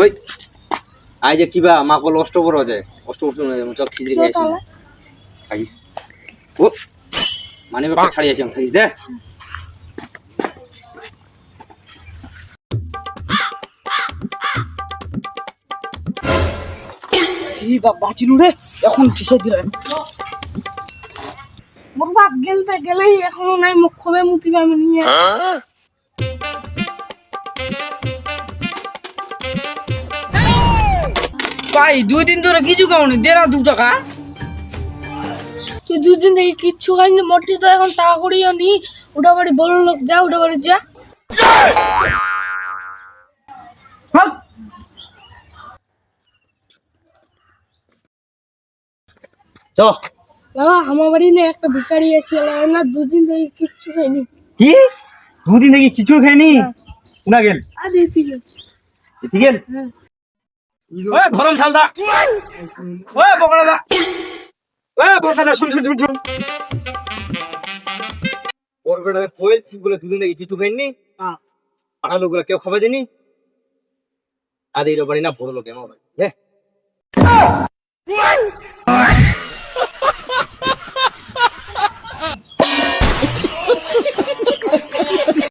ওই আই যে কিবা মাকল অষ্ট বড় যায় অষ্ট বড় চক খিজি নিয়ে আসি থাকিস ও মানে বাবা ছাড়ি আসি থাকিস দে এই বাপ বাঁচিলু রে এখন ঠিসে দিলেন মোর বাপ গেলতে গেলেই এখনো নাই মুখ খবে মুতিবে আমি নিয়ে ভাই 2 দিন ধরে কিছু খাওনি দে না 2 টাকা তুই 2 দিন থেকে কিচ্ছু খাইনি মোটি তো এখন টাকা করিও নি ওটা বাড়ি বড় লোক যা ওটা বাড়ি যা চ বাবা আমার বাড়ি না একটা ভিখারি আছে না 2 দিন থেকে কিচ্ছু খাইনি কি 2 দিন থেকে কিছু খাইনি না গেল আরে তুই ঠিক গেল ওই ধরম শালদা ওই বকড়াদা ওই বকড়াদা শুন শুন শুন শুন ওর বেটা কইল কি বলে 2 দিন থেকে কিছু খাইনি হ্যাঁ পাড়া লোকরা কেউ খাবে দেনি আরে এর বাড়ি না বড় লোক আমার ভাই